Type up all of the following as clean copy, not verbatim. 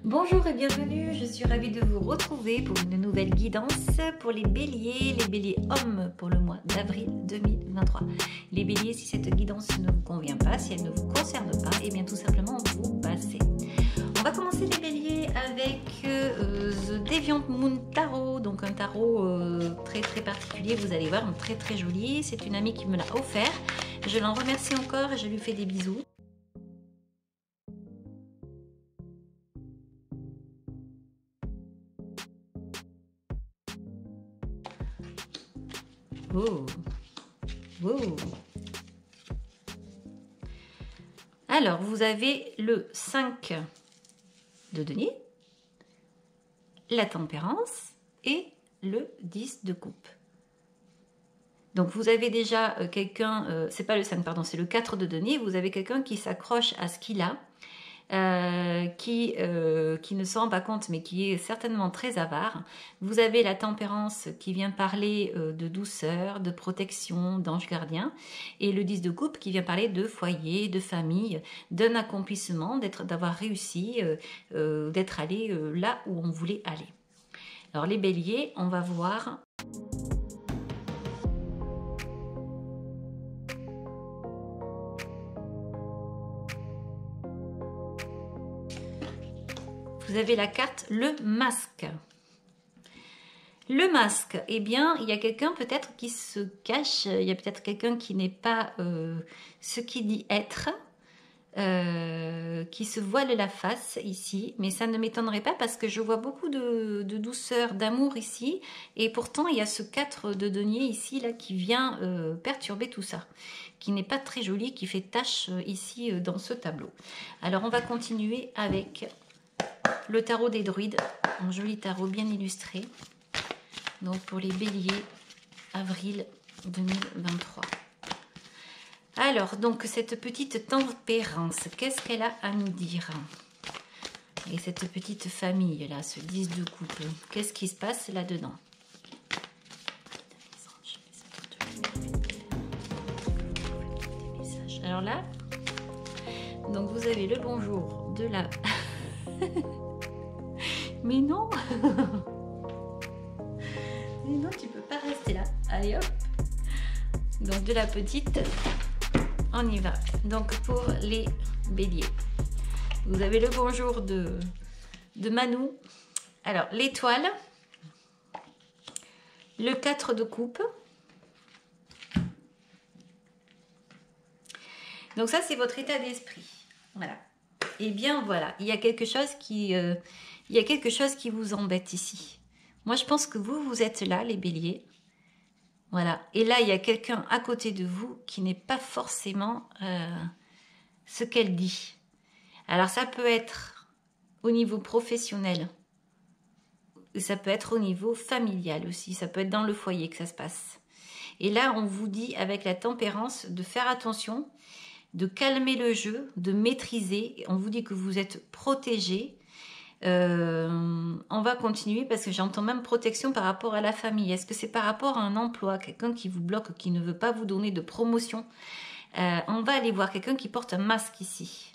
Bonjour et bienvenue, je suis ravie de vous retrouver pour une nouvelle guidance pour les béliers hommes pour le mois d'avril 2023. Les béliers, si cette guidance ne vous convient pas, si elle ne vous concerne pas, et bien tout simplement vous passez. On va commencer les béliers avec The Deviant Moon Tarot, donc un tarot très particulier, vous allez voir, très joli. C'est une amie qui me l'a offert, je l'en remercie encore et je lui fais des bisous. Oh. Oh. Alors, vous avez le 5 de denier, la tempérance et le 10 de coupe. Donc, vous avez déjà quelqu'un, c'est pas le 5, pardon, c'est le 4 de denier, vous avez quelqu'un qui s'accroche à ce qu'il a, qui ne se rend pas compte mais qui est certainement très avare. Vous avez la tempérance qui vient parler de douceur, de protection, d'ange gardien, et le 10 de coupe qui vient parler de foyer, de famille, d'un accomplissement, d'avoir réussi, d'être allé là où on voulait aller. Alors les béliers, on va voir... Vous avez la carte le masque. Le masque, eh bien, il y a quelqu'un peut-être qui se cache, il y a peut-être quelqu'un qui n'est pas ce qu'il dit être, qui se voile la face ici, mais ça ne m'étonnerait pas parce que je vois beaucoup de douceur, d'amour ici, et pourtant il y a ce 4 de denier ici, là, qui vient perturber tout ça, qui n'est pas très joli, qui fait tache ici dans ce tableau. Alors on va continuer avec... le tarot des druides, un joli tarot bien illustré. Donc pour les béliers, avril 2023. Alors, donc cette petite tempérance, qu'est-ce qu'elle a à nous dire? Et cette petite famille là, ce 10 de coupe, qu'est-ce qui se passe là-dedans? Alors là, donc vous avez le bonjour de la... Mais non. Mais non, tu peux pas rester là. Allez hop. Donc de la petite, on y va. Donc pour les béliers, vous avez le bonjour de Manu. Alors l'étoile, le 4 de coupe. Donc ça, c'est votre état d'esprit. Voilà. Eh bien voilà, il y a quelque chose qui vous embête ici. Moi je pense que vous êtes là, les béliers. Voilà. Et là il y a quelqu'un à côté de vous qui n'est pas forcément ce qu'elle dit. Alors ça peut être au niveau professionnel, ça peut être au niveau familial aussi, ça peut être dans le foyer que ça se passe. Et là on vous dit avec la tempérance de faire attention, de calmer le jeu, de maîtriser. On vous dit que vous êtes protégé. On va continuer parce que j'entends même protection par rapport à la famille. Est-ce que c'est par rapport à un emploi, quelqu'un qui vous bloque, qui ne veut pas vous donner de promotion? On va aller voir quelqu'un qui porte un masque ici.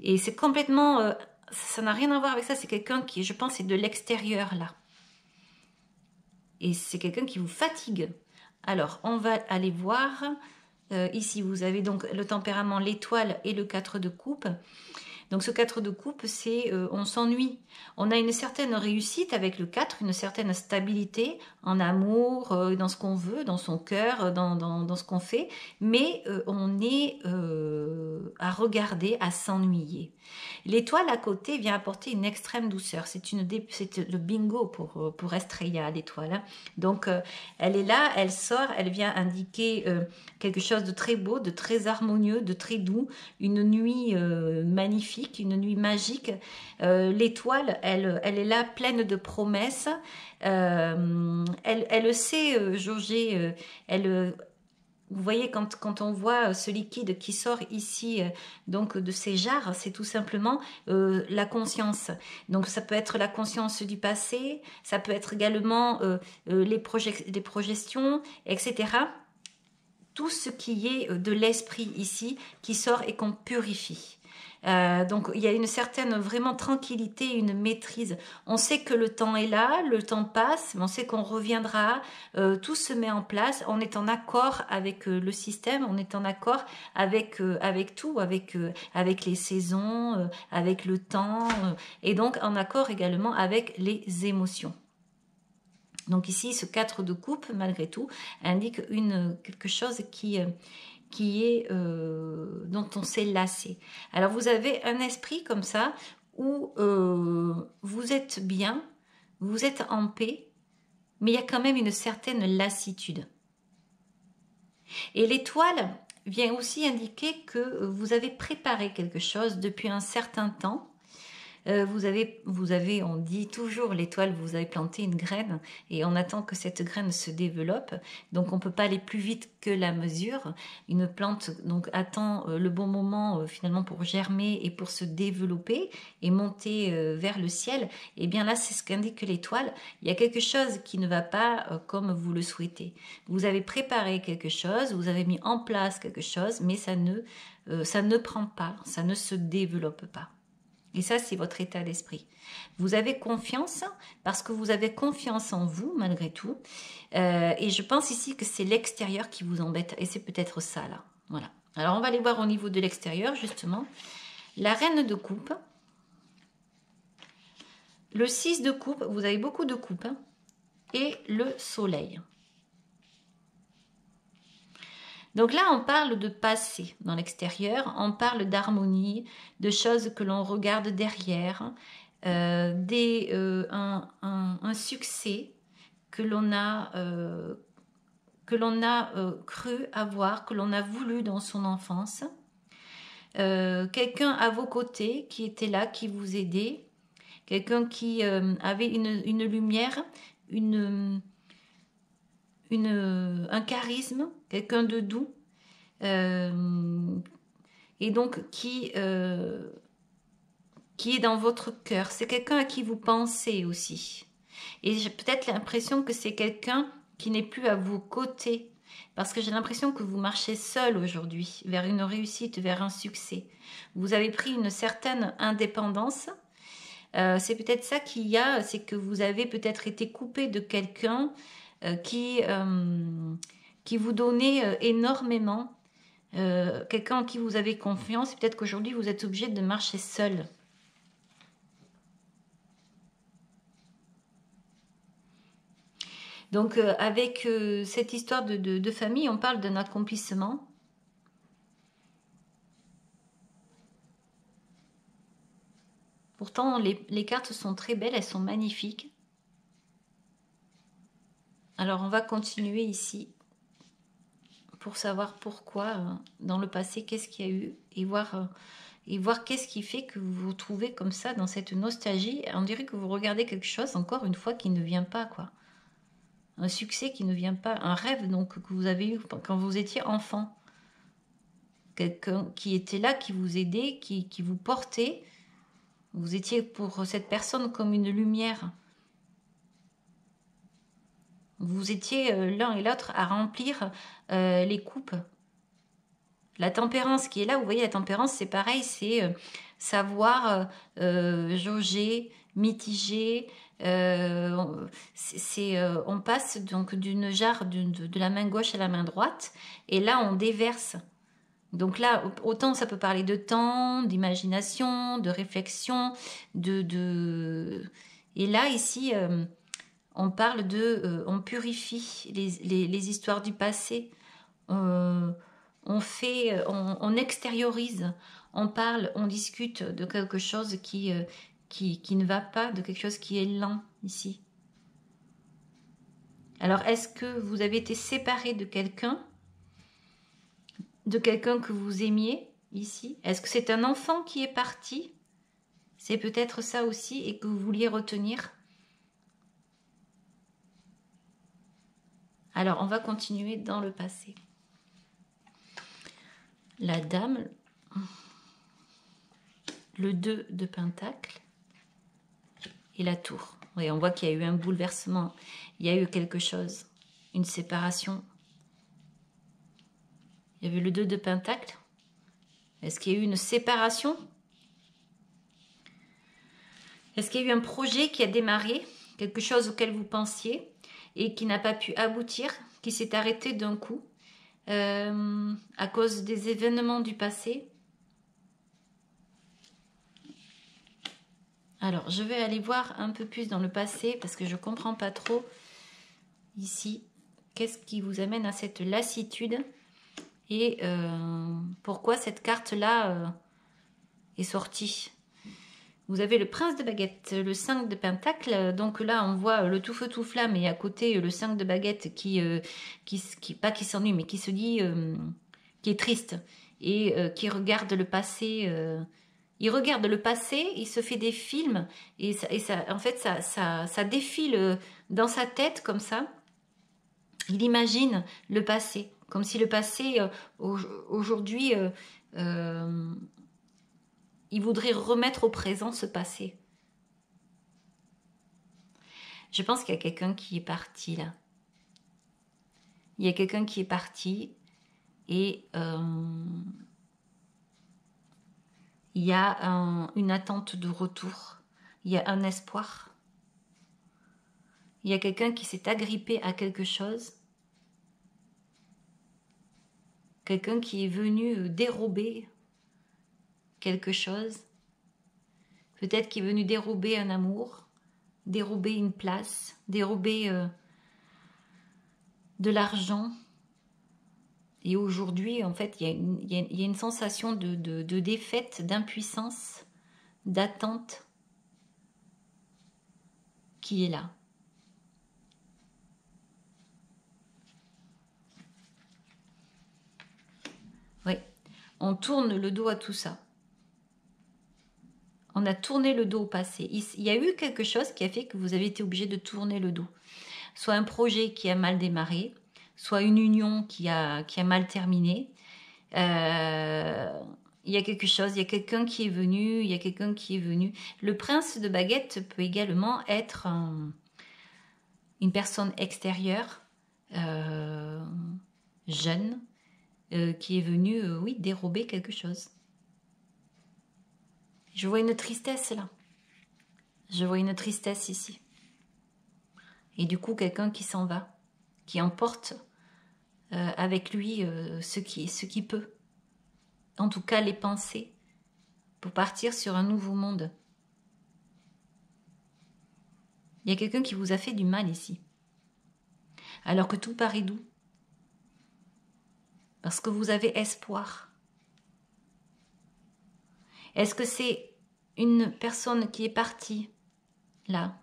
Et c'est complètement... ça n'a rien à voir avec ça. C'est quelqu'un qui, je pense, est de l'extérieur là. Et c'est quelqu'un qui vous fatigue. Alors, on va aller voir... ici, vous avez donc le tempérament, l'étoile et le 4 de coupe. Donc, ce 4 de coupe, c'est on s'ennuie. On a une certaine réussite avec le 4, une certaine stabilité en amour, dans ce qu'on veut, dans son cœur, dans ce qu'on fait. Mais on est à regarder, à s'ennuyer. L'étoile à côté vient apporter une extrême douceur. C'est le bingo pour Estrella, l'étoile. Hein. Donc, elle est là, elle sort, elle vient indiquer quelque chose de très beau, de très harmonieux, de très doux. Une nuit magnifique, une nuit magique. L'étoile, elle est là pleine de promesses. Elle sait jauger, vous voyez, quand on voit ce liquide qui sort ici donc de ces jarres, c'est tout simplement la conscience. Donc ça peut être la conscience du passé, ça peut être également les progestions, etc. Tout ce qui est de l'esprit ici qui sort et qu'on purifie. Donc il y a une certaine vraiment tranquillité, une maîtrise. On sait que le temps est là, le temps passe, mais on sait qu'on reviendra, tout se met en place, on est en accord avec le système, on est en accord avec tout, avec les saisons, avec le temps, et donc en accord également avec les émotions. Donc ici, ce 4 de coupe, malgré tout, indique quelque chose qui est dont on s'est lassé. Alors vous avez un esprit comme ça où vous êtes bien, vous êtes en paix, mais il y a quand même une certaine lassitude. Et l'étoile vient aussi indiquer que vous avez préparé quelque chose depuis un certain temps. Vous avez, on dit toujours, l'étoile, vous avez planté une graine et on attend que cette graine se développe. Donc on ne peut pas aller plus vite que la mesure. Une plante donc attend le bon moment finalement pour germer et pour se développer et monter vers le ciel. Et bien là, c'est ce qu'indique l'étoile. Il y a quelque chose qui ne va pas comme vous le souhaitez. Vous avez préparé quelque chose, vous avez mis en place quelque chose, mais ça ne prend pas, ça ne se développe pas. Et ça, c'est votre état d'esprit. Vous avez confiance parce que vous avez confiance en vous, malgré tout. Et je pense ici que c'est l'extérieur qui vous embête. Et c'est peut-être ça, là. Voilà. Alors, on va aller voir au niveau de l'extérieur, justement. La reine de coupe. Le 6 de coupe. Vous avez beaucoup de coupes. Hein, et le soleil. Donc là, on parle de passé dans l'extérieur, on parle d'harmonie, de choses que l'on regarde derrière, un succès que l'on a cru avoir, que l'on a voulu dans son enfance. Quelqu'un à vos côtés qui était là, qui vous aidait, quelqu'un qui avait une lumière, un charisme, quelqu'un de doux, et donc qui est dans votre cœur. C'est quelqu'un à qui vous pensez aussi. Et j'ai peut-être l'impression que c'est quelqu'un qui n'est plus à vos côtés, parce que j'ai l'impression que vous marchez seul aujourd'hui, vers une réussite, vers un succès. Vous avez pris une certaine indépendance. C'est peut-être ça qu'il y a, c'est que vous avez peut-être été coupé de quelqu'un qui vous donnait énormément, quelqu'un en qui vous avez confiance, et peut-être qu'aujourd'hui vous êtes obligé de marcher seul. Donc avec cette histoire de famille, on parle d'un accomplissement. Pourtant, les cartes sont très belles, elles sont magnifiques. Alors, on va continuer ici pour savoir pourquoi, dans le passé, qu'est-ce qu'il y a eu et voir qu'est-ce qui fait que vous vous trouvez comme ça dans cette nostalgie. On dirait que vous regardez quelque chose, encore une fois, qui ne vient pas, quoi. Un succès qui ne vient pas, un rêve donc que vous avez eu quand vous étiez enfant. Quelqu'un qui était là, qui vous aidait, qui vous portait. Vous étiez pour cette personne comme une lumière. Vous étiez l'un et l'autre à remplir les coupes. La tempérance qui est là, vous voyez, la tempérance, c'est pareil, c'est savoir jauger, mitiger. On passe donc d'une jarre de la main gauche à la main droite, et là, on déverse. Donc là, autant ça peut parler de temps, d'imagination, de réflexion, et là, ici, on parle on purifie les histoires du passé, on extériorise, on parle, on discute de quelque chose qui ne va pas, de quelque chose qui est lent ici. Alors, est-ce que vous avez été séparé de quelqu'un que vous aimiez ici? Est-ce que c'est un enfant qui est parti? C'est peut-être ça aussi et que vous vouliez retenir. Alors, on va continuer dans le passé. La dame, le 2 de pentacle et la tour. Oui, on voit qu'il y a eu un bouleversement, il y a eu quelque chose, une séparation. Il y avait le 2 de pentacle. Est-ce qu'il y a eu une séparation Est-ce qu'il y a eu un projet qui a démarré, quelque chose auquel vous pensiez et qui n'a pas pu aboutir, qui s'est arrêté d'un coup à cause des événements du passé? Alors, je vais aller voir un peu plus dans le passé parce que je ne comprends pas trop ici. Qu'est-ce qui vous amène à cette lassitude et pourquoi cette carte-là est sortie? Vous avez le prince de baguette, le 5 de pentacle. Donc là, on voit le tout feu tout flamme et à côté le 5 de baguette qui pas qui s'ennuie, mais qui se dit, qui est triste et qui regarde le passé. Il regarde le passé, il se fait des films et en fait, ça défile dans sa tête comme ça. Il imagine le passé, comme si le passé, aujourd'hui, il voudrait remettre au présent ce passé. Je pense qu'il y a quelqu'un qui est parti là. Il y a quelqu'un qui est parti et il y a une attente de retour. Il y a un espoir. Il y a quelqu'un qui s'est agrippé à quelque chose. Quelqu'un qui est venu dérober quelque chose. Peut-être qui est venu dérober un amour, dérober une place, dérober de l'argent. Et aujourd'hui, en fait, il y a une sensation de défaite, d'impuissance, d'attente qui est là. Oui, on tourne le dos à tout ça. On a tourné le dos au passé. Il y a eu quelque chose qui a fait que vous avez été obligé de tourner le dos. Soit un projet qui a mal démarré, soit une union qui a mal terminé. Il y a quelque chose, il y a quelqu'un qui est venu, il y a quelqu'un qui est venu. Le prince de baguette peut également être une personne extérieure, jeune, qui est venue, oui, dérober quelque chose. Je vois une tristesse là. Je vois une tristesse ici. Et du coup, quelqu'un qui s'en va, qui emporte avec lui ce qui peut. En tout cas, les pensées, pour partir sur un nouveau monde. Il y a quelqu'un qui vous a fait du mal ici. Alors que tout paraît doux. Parce que vous avez espoir. Est-ce que c'est une personne qui est partie là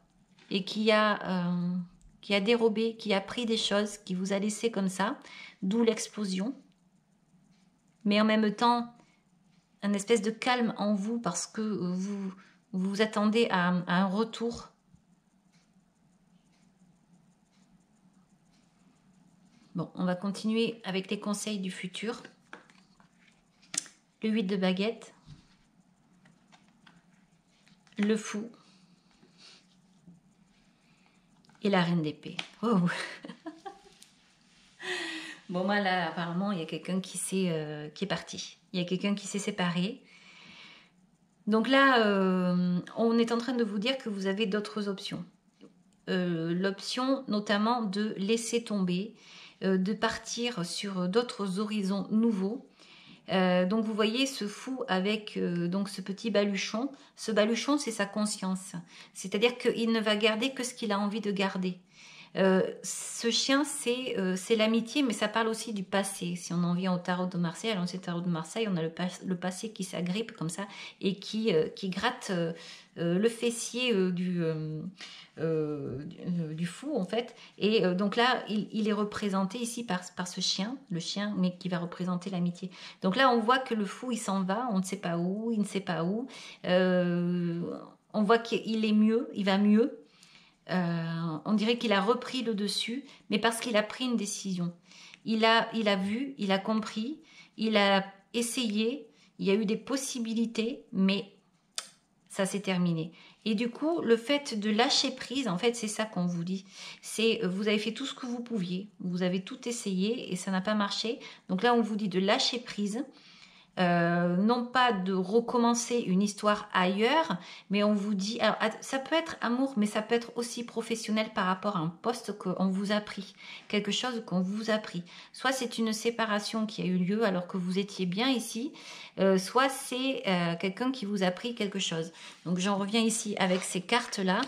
et qui a dérobé, qui a pris des choses, qui vous a laissé comme ça, d'où l'explosion, mais en même temps un espèce de calme en vous parce que vous vous attendez à un retour. Bon, on va continuer avec les conseils du futur. Le 8 de baguette. Le fou. Et la reine d'épée. Oh. Bon, moi là, apparemment, il y a quelqu'un qui est parti. Il y a quelqu'un qui s'est séparé. Donc là, on est en train de vous dire que vous avez d'autres options. L'option notamment de laisser tomber, de partir sur d'autres horizons nouveaux. Donc vous voyez ce fou avec donc ce petit baluchon. Ce baluchon, c'est sa conscience. C'est-à-dire qu'il ne va garder que ce qu'il a envie de garder. Ce chien, c'est l'amitié, mais ça parle aussi du passé. Si on en vient au tarot de Marseille, alors c'est tarot de Marseille, on a le passé qui s'agrippe comme ça et qui gratte le fessier du fou en fait. Et donc là, il est représenté ici par ce chien, le chien, mais qui va représenter l'amitié. Donc là, on voit que le fou, il s'en va, on ne sait pas où, il ne sait pas où. On voit qu'il est mieux, il va mieux. On dirait qu'il a repris le dessus, mais parce qu'il a pris une décision. Il a vu, il a compris, il a essayé, il y a eu des possibilités, mais ça s'est terminé. Et du coup, le fait de lâcher prise, en fait, c'est ça qu'on vous dit. C'est vous avez fait tout ce que vous pouviez, vous avez tout essayé et ça n'a pas marché. Donc là, on vous dit de lâcher prise. non pas de recommencer une histoire ailleurs, mais on vous dit, alors ça peut être amour, mais ça peut être aussi professionnel par rapport à un poste qu'on vous a pris, quelque chose qu'on vous a pris. Soit c'est une séparation qui a eu lieu alors que vous étiez bien ici, soit c'est quelqu'un qui vous a pris quelque chose. Donc j'en reviens ici avec ces cartes-là,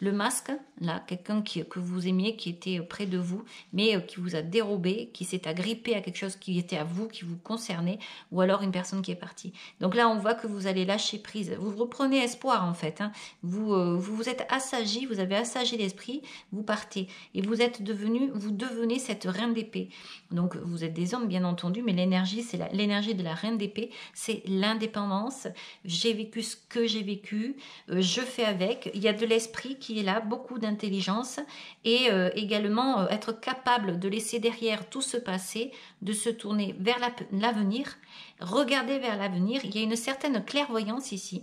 le masque, là, quelqu'un que vous aimiez, qui était près de vous, mais qui vous a dérobé, qui s'est agrippé à quelque chose qui était à vous, qui vous concernait, ou alors une personne qui est partie. Donc là, on voit que vous allez lâcher prise. Vous reprenez espoir, en fait. Hein. Vous êtes assagi, vous avez assagi l'esprit, vous partez. Et vous devenez cette reine d'épée. Donc, vous êtes des hommes, bien entendu, mais l'énergie, c'est l'énergie de la reine d'épée, c'est l'indépendance. J'ai vécu ce que j'ai vécu, je fais avec. Il y a de l'esprit qui est là, beaucoup d'intelligence, et également être capable de laisser derrière tout ce passé, de se tourner vers l'avenir, regarder vers l'avenir. Il y a une certaine clairvoyance ici.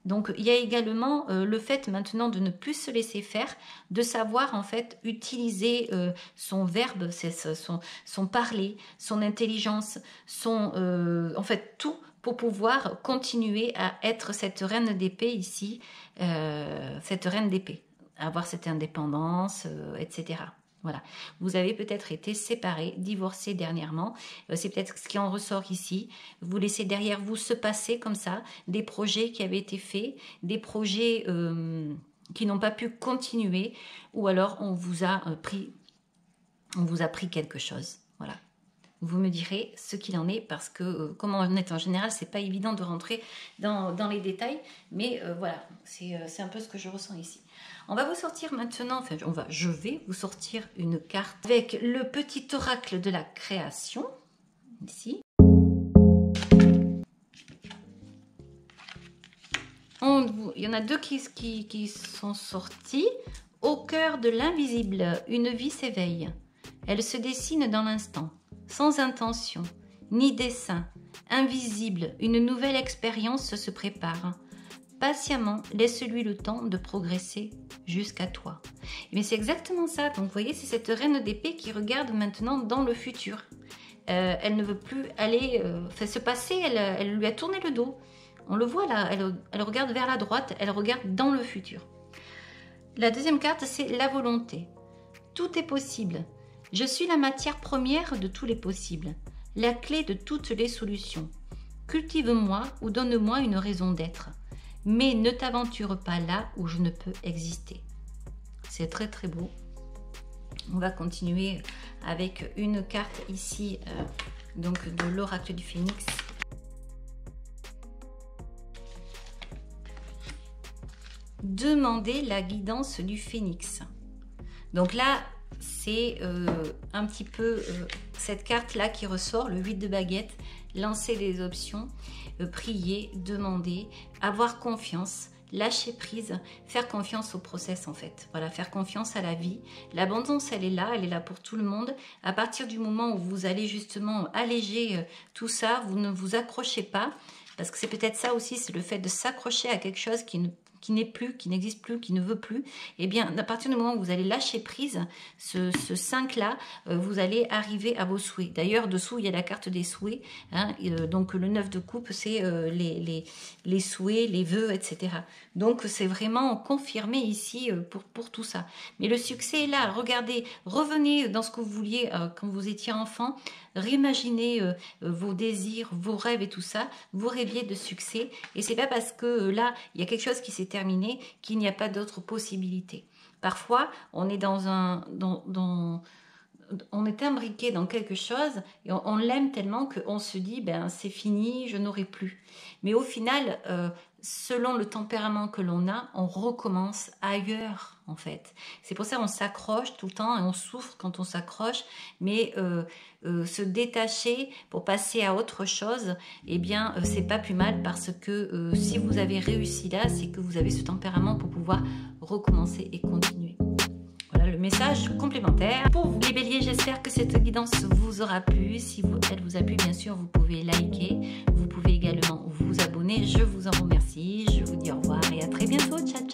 Donc il y a également le fait maintenant de ne plus se laisser faire, de savoir en fait utiliser son verbe, son parler, son intelligence, en fait tout pour pouvoir continuer à être cette reine d'épée ici, cette reine d'épée, avoir cette indépendance, etc. Voilà, vous avez peut-être été séparés, divorcés dernièrement, c'est peut-être ce qui en ressort ici. Vous laissez derrière vous se passer comme ça, des projets qui avaient été faits, des projets qui n'ont pas pu continuer, ou alors on vous a pris quelque chose. Voilà. Vous me direz ce qu'il en est, parce que comme on est en général, c'est pas évident de rentrer dans les détails, mais voilà, c'est un peu ce que je ressens ici. On va vous sortir maintenant, enfin je vais vous sortir une carte avec le petit oracle de la création, ici. Il y en a deux qui sont sortis. Au cœur de l'invisible, une vie s'éveille. Elle se dessine dans l'instant, sans intention, ni dessein. Invisible, une nouvelle expérience se prépare. Patiemment, laisse-lui le temps de progresser jusqu'à toi. Mais c'est exactement ça. Donc, vous voyez, c'est cette reine d'épée qui regarde maintenant dans le futur. Elle ne veut plus aller se passer. Elle lui a tourné le dos. On le voit là. Elle regarde vers la droite. Elle regarde dans le futur. La deuxième carte, c'est la volonté. Tout est possible. Je suis la matière première de tous les possibles. La clé de toutes les solutions. Cultive-moi ou donne-moi une raison d'être. Mais ne t'aventure pas là où je ne peux exister. C'est très très beau. On va continuer avec une carte ici, donc de l'oracle du phénix. Demandez la guidance du phénix. Donc là, c'est un petit peu cette carte-là qui ressort, le 8 de baguette, lancer des options, prier, demander, avoir confiance, lâcher prise, faire confiance au process en fait. Voilà, faire confiance à la vie. L'abondance, elle est là pour tout le monde. À partir du moment où vous allez justement alléger tout ça, vous ne vous accrochez pas, parce que c'est peut-être ça aussi, c'est le fait de s'accrocher à quelque chose qui n'est plus, qui n'existe plus, qui ne veut plus. Eh bien, à partir du moment où vous allez lâcher prise, ce 5-là, vous allez arriver à vos souhaits. D'ailleurs, dessous, il y a la carte des souhaits. Hein, donc, le 9 de coupe, c'est les souhaits, les vœux, etc. Donc, c'est vraiment confirmé ici pour tout ça. Mais le succès est là. Regardez, revenez dans ce que vous vouliez quand vous étiez enfant. Réimaginez vos désirs, vos rêves et tout ça. Vous rêviez de succès. Et c'est pas parce que là, il y a quelque chose qui s'est terminé qu'il n'y a pas d'autres possibilités. Parfois, on est on est imbriqué dans quelque chose et on l'aime tellement qu'on se dit ben c'est fini, je n'aurai plus. Mais au final, selon le tempérament que l'on a, on recommence ailleurs en fait. C'est pour ça qu'on s'accroche tout le temps et on souffre quand on s'accroche, mais se détacher pour passer à autre chose, eh bien c'est pas plus mal, parce que si vous avez réussi là, c'est que vous avez ce tempérament pour pouvoir recommencer et continuer. Voilà le message complémentaire. Pour vous les béliers, j'espère que cette guidance vous aura plu. Si elle vous a plu, bien sûr, vous pouvez liker. Vous pouvez également vous abonner. Je vous en remercie. Je vous dis au revoir et à très bientôt. Ciao, ciao.